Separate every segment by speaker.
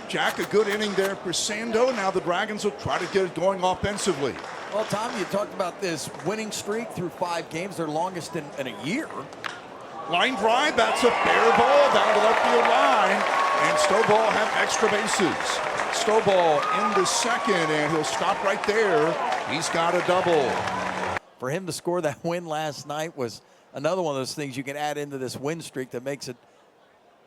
Speaker 1: Jack, a good inning there for Sando. Now the Dragons will try to get it going offensively.
Speaker 2: Well, Tom, you talked about this winning streak through 5 games, their longest in a year.
Speaker 1: Line drive, that's a fair ball down the left field line. And Stovall have extra bases. Stovall in the second, and he'll stop right there. He's got a double.
Speaker 2: For him to score that win last night was another one of those things you can add into this win streak that makes it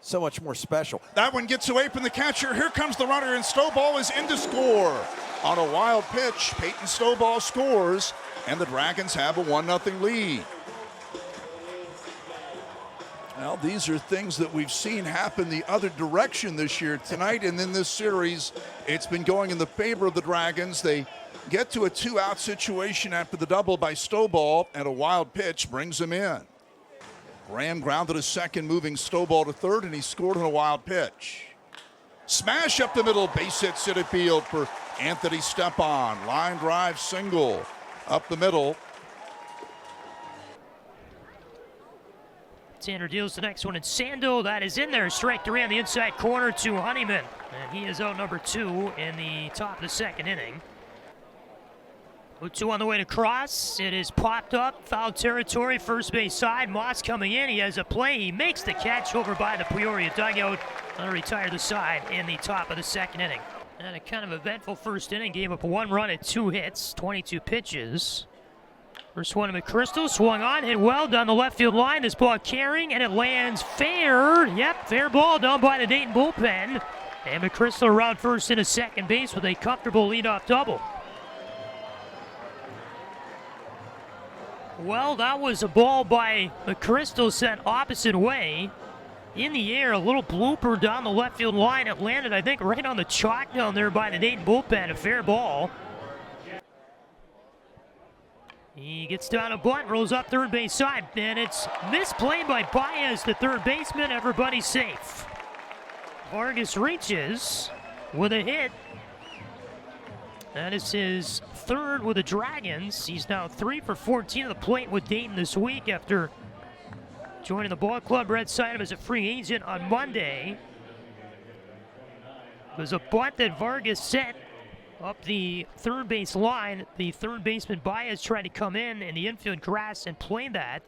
Speaker 2: so much more special.
Speaker 1: That one gets away from the catcher. Here comes the runner, and Stovall is in to score. On a wild pitch, Peyton Stovall scores, and the Dragons have a 1-0 lead. Well, these are things that we've seen happen the other direction this year. Tonight and in this series, it's been going in the favor of the Dragons. They get to a 2-out situation after the double by Stovall, and a wild pitch brings him in. Graham grounded a second, moving Stovall to third, and he scored on a wild pitch. Smash up the middle, base hit center field for Anthony Stepan. Line drive single up the middle.
Speaker 3: Tanner deals the next one, and Sando, that is in there. Strike 3 on the inside corner to Honeyman. And he is out number 2 in the top of the second inning. 0-2 on the way to cross. It is popped up, foul territory, first base side. Moss coming in, he has a play. He makes the catch over by the Peoria dugout. They'll retire the side in the top of the second inning. And a kind of eventful first inning. Gave up 1 run at 2 hits, 22 pitches. First one to McChrystal, swung on, hit well down the left field line. This ball carrying, and it lands fair. Yep, fair ball down by the Dayton bullpen. And McChrystal around first into second base with a comfortable leadoff double. Well, that was a ball by McChrystal sent opposite way. In the air, a little blooper down the left field line. It landed, I think, right on the chalk down there by the Dayton bullpen. A fair ball. He gets down a bunt, rolls up third base side, and it's misplayed by Baez, the third baseman. Everybody's safe. Vargas reaches with a hit. That is his third with the Dragons. He's now 3 for 14 at the plate with Dayton this week after joining the ball club. Red signed him as a free agent on Monday. It was a bunt that Vargas set up the third base line. The third baseman Baez tried to come in the infield grass and play that.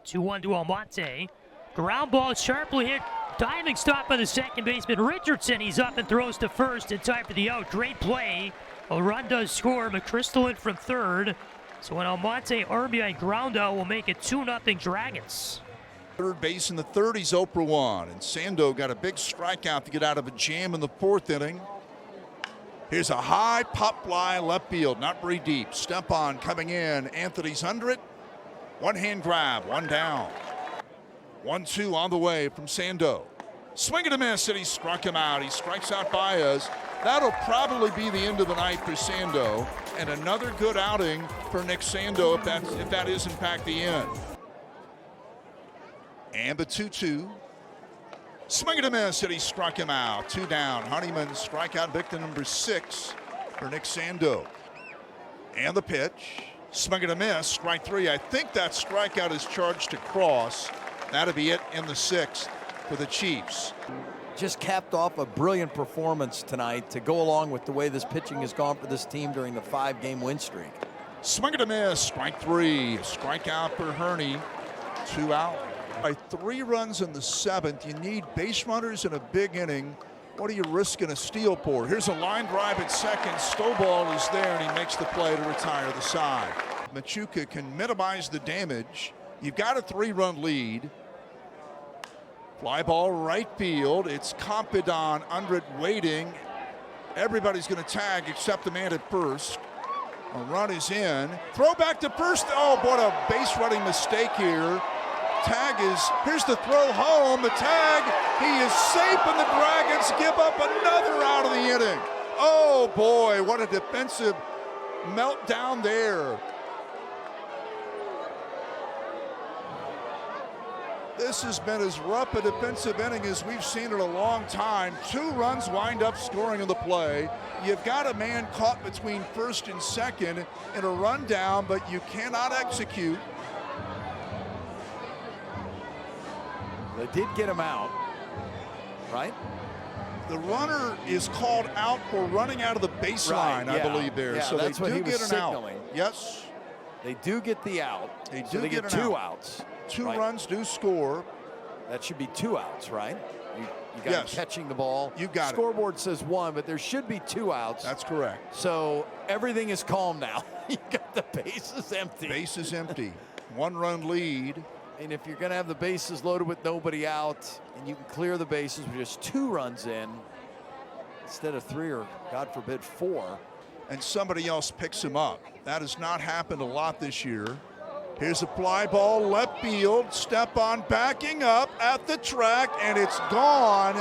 Speaker 3: 2-1 to Almonte. Ground ball sharply hit. Diving stop by the second baseman Richardson. He's up and throws to first in time for the out. Great play. A run does score. McChrystal in from third. So an Almonte RBI ground out will make it 2-0 Dragons.
Speaker 1: Third base in the 30s, 0 for 1. And Sando got a big strikeout to get out of a jam in the 4th inning. Here's a high pop fly left field, not very deep. Stepan coming in. Anthony's under it. One hand grab, one down. 1-2 on the way from Sando. Swing and a miss, and he struck him out. He strikes out Baez. That'll probably be the end of the night for Sando. And another good outing for Nick Sando if that is in fact the end. And the 2-2. Swing and a miss, and he struck him out. 2 down. Honeyman, strikeout victim number 6 for Nick Sando. And the pitch. Swing and a miss, strike 3. I think that strikeout is charged to Cross. That'll be it in the 6th for the Chiefs.
Speaker 2: Just capped off a brilliant performance tonight to go along with the way this pitching has gone for this team during the 5-game win streak.
Speaker 1: Swing and a miss, strike 3. Strikeout for Herney. 2 out. By 3 runs in the 7th, you need base runners in a big inning. What are you risking a steal for? Here's a line drive at second. Stovall is there, and he makes the play to retire the side. Machuca can minimize the damage. You've got a 3-run lead. Fly ball right field. It's Compadon under it waiting. Everybody's going to tag except the man at first. A run is in. Throw back to first. Oh, what a base running mistake here. Tag is, here's the throw home, the tag, he is safe, and the Dragons give up another out of the inning. Oh boy, what a defensive meltdown there. This has been as rough a defensive inning as we've seen in a long time. 2 runs wind up scoring on the play. You've got a man caught between first and second in a run down, but you cannot execute.
Speaker 2: They did get him out, right?
Speaker 1: The runner is called out for running out of the baseline,
Speaker 2: Right, yeah.
Speaker 1: I believe there.
Speaker 2: Yeah,
Speaker 1: so
Speaker 2: that's
Speaker 1: they
Speaker 2: what
Speaker 1: do
Speaker 2: he was
Speaker 1: get an
Speaker 2: signaling.
Speaker 1: out. Yes.
Speaker 2: They do get the out.
Speaker 1: They
Speaker 2: so
Speaker 1: do
Speaker 2: they
Speaker 1: get
Speaker 2: get
Speaker 1: an
Speaker 2: two
Speaker 1: out.
Speaker 2: outs.
Speaker 1: 2
Speaker 2: right?
Speaker 1: runs do score.
Speaker 2: That should be 2 outs, right? You got
Speaker 1: Yes.
Speaker 2: him catching the ball.
Speaker 1: You got it.
Speaker 2: Scoreboard says 1, but there should be 2 outs.
Speaker 1: That's correct.
Speaker 2: So everything is calm now. You got the bases empty.
Speaker 1: Base is empty. 1-run lead.
Speaker 2: And if you're going to have the bases loaded with nobody out, and you can clear the bases with just 2 runs in, instead of 3 or, God forbid, 4.
Speaker 1: And somebody else picks him up. That has not happened a lot this year. Here's a fly ball, left field, step on, backing up at the track, and it's gone.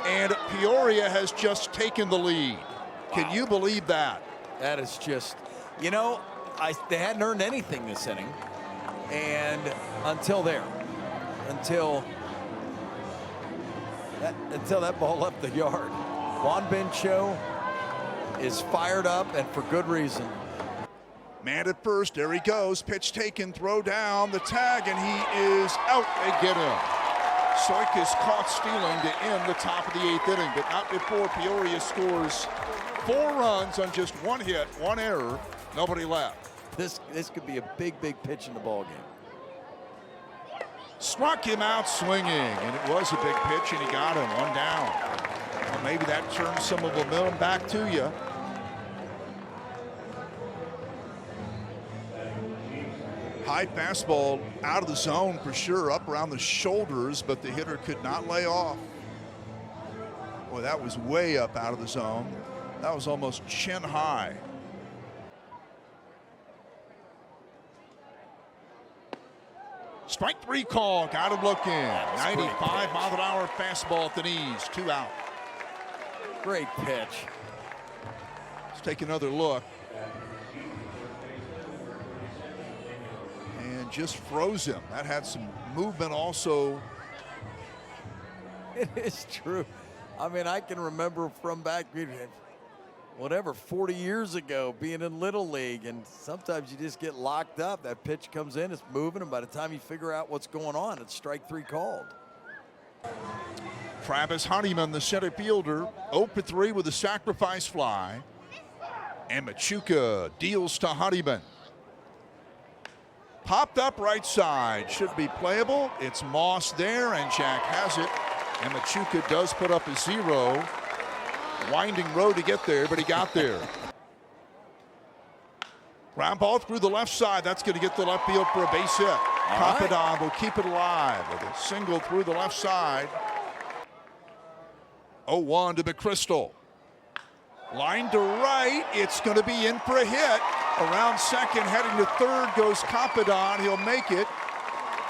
Speaker 1: And Peoria has just taken the lead. Can you believe that?
Speaker 2: That is just, you know, they hadn't earned anything this inning. And until that ball left the yard. Juan Bencho is fired up, and for good reason.
Speaker 1: Man at first, there he goes. Pitch taken, throw down, the tag, and he is out. They get him. Soik is caught stealing to end the top of the 8th inning, but not before Peoria scores 4 runs on just 1 hit, 1 error, nobody left.
Speaker 2: This could be a big pitch in the ball game.
Speaker 1: Struck him out swinging, and it was a big pitch, and he got him 1 down. Well, maybe that turns some of the momentum back to you. High fastball out of the zone for sure, up around the shoulders, but the hitter could not lay off. Boy, that was way up out of the zone. That was almost chin high. Strike 3 call, got him looking. 95 mile an hour fastball at the knees, 2 out.
Speaker 2: Great pitch.
Speaker 1: Let's take another look. And just froze him. That had some movement also.
Speaker 2: It is true. I mean, I can remember from back, whatever, 40 years ago, being in Little League, and sometimes you just get locked up. That pitch comes in, it's moving, and by the time you figure out what's going on, it's strike 3 called.
Speaker 1: Travis Honeyman, the center fielder, 0 for 3 with a sacrifice fly. And Machuca deals to Honeyman. Popped up right side, should be playable. It's Moss there, and Jack has it. And Machuca does put up a 0. Winding road to get there, but he got there. Ground ball through the left side. That's going to get the left field for a base hit. Capadon will keep it alive with a single through the left side. 0-1 to McChrystal. Line to right. It's going to be in for a hit. Around second, heading to third goes Capadon. He'll make it.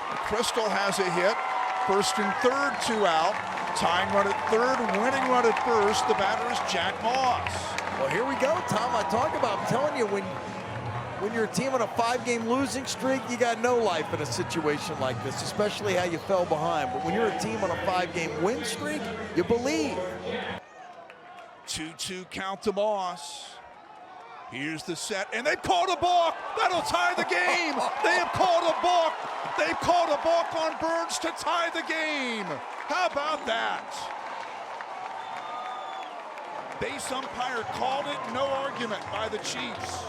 Speaker 1: McChrystal has a hit. First and third, 2 out. Tying run at third, winning run at first. The batter is Jack Moss.
Speaker 2: Well, here we go, Tom. I'm telling you, when you're a team on a 5-game losing streak, you got no life in a situation like this, especially how you fell behind. But when you're a team on a 5-game win streak, you believe.
Speaker 1: 2-2 count to Moss. Here's the set, and they've called a balk. That'll tie the game. They have called a balk. They've called a balk on Burns to tie the game. How about that? Base umpire called it, no argument by the Chiefs.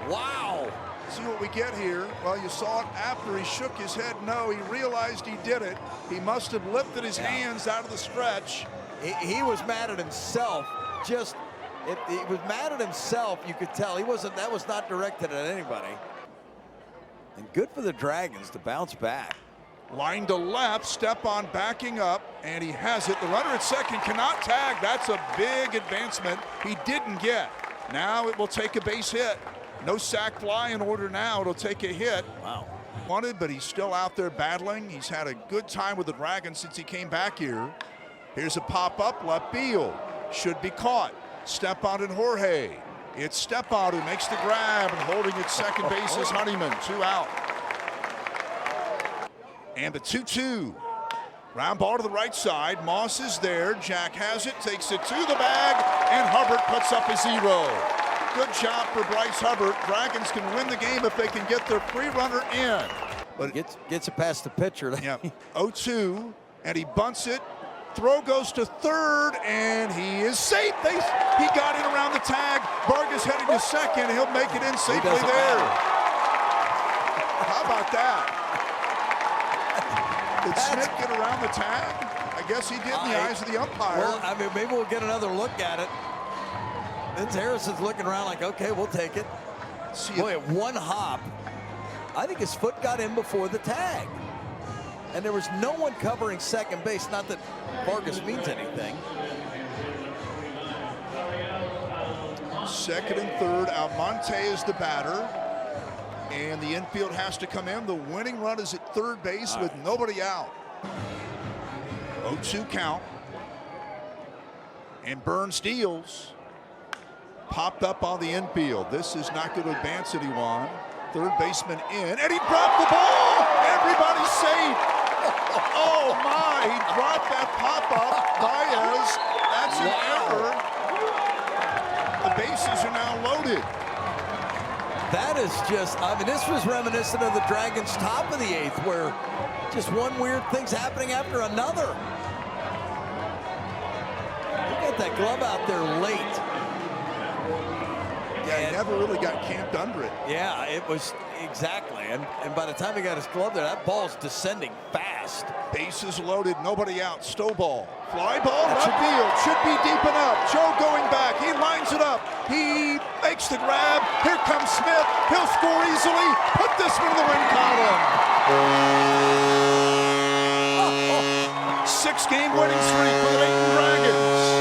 Speaker 2: Wow.
Speaker 1: See what we get here? Well, you saw it after he shook his head no. He realized he did it. He must have lifted his hands out of the stretch.
Speaker 2: He was mad at himself. He was mad at himself, you could tell. That was not directed at anybody. And good for the Dragons to bounce back.
Speaker 1: Line to left, step on backing up, and he has it. The runner at second cannot tag. That's a big advancement he didn't get. Now it will take a base hit. No sac fly in order now. It'll take a hit.
Speaker 2: Wow.
Speaker 1: Wanted, but he's still out there battling. He's had a good time with the Dragons since he came back here. Here's a pop-up left field. Should be caught. Stepan and Jorge. It's Stepan who makes the grab, and holding at second base is Honeyman. 2 out. And the 2-2. Ground ball to the right side. Moss is there. Jack has it, takes it to the bag, and Hubbard puts up a 0. Good job for Bryce Hubbard. Dragons can win the game if they can get their free runner in.
Speaker 2: But gets it past the pitcher.
Speaker 1: Yeah, 0-2, and he bunts it throw goes to third, and he is safe. He got in around the tag. Vargas heading to second. He'll make it in safely there. How about that? Did Smith get around the tag? I guess he did in the eyes of the umpire.
Speaker 2: Well, I mean, maybe we'll get another look at it. Vince Harrison's looking around like, okay, we'll take it. Boy, at one hop, I think his foot got in before the tag. And there was no one covering second base. Not that Vargas means anything.
Speaker 1: Second and third, Almonte is the batter. And the infield has to come in. The winning run is at third base with nobody out. 0-2 count. And Burns deals. Popped up on the infield. This is not going to advance anyone. Third baseman in, and he dropped the ball. Everybody's safe. Oh my, he dropped that pop-up. Baez, that's an error. The bases are now loaded.
Speaker 2: That is just, I mean, this was reminiscent of the Dragons' top of the eighth, where just one weird thing's happening after another. He got that glove out there late.
Speaker 1: Yeah, he never really got camped under it.
Speaker 2: Yeah, it was exactly. And by the time he got his glove there, that ball's descending fast.
Speaker 1: Bases loaded, nobody out. Stow ball. Fly ball, left field. Should be deep enough. Joe going back. He lines it up. He makes the grab. Here comes Smith. He'll score easily. Put this one in the win column. 6-game winning streak for the Dayton Dragons.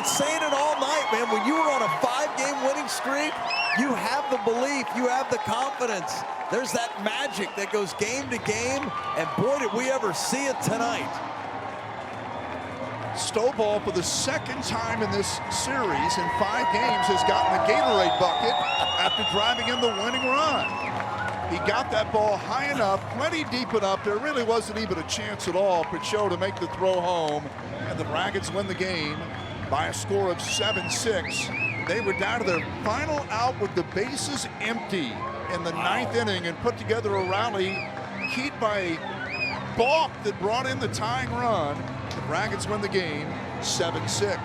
Speaker 2: Saying it all night, man. When you were on a 5-game winning streak, you have the belief, you have the confidence. There's that magic that goes game to game, and boy, did we ever see it tonight.
Speaker 1: Stovall, for the second time in this series in 5 games, has gotten a Gatorade bucket after driving in the winning run. He got that ball high enough, plenty deep enough. There really wasn't even a chance at all for Cho to make the throw home, and the Dragons win the game by a score of 7-6. They were down to their final out with the bases empty in the 9th inning and put together a rally keyed by a balk that brought in the tying run. The Dragons win the game 7-6.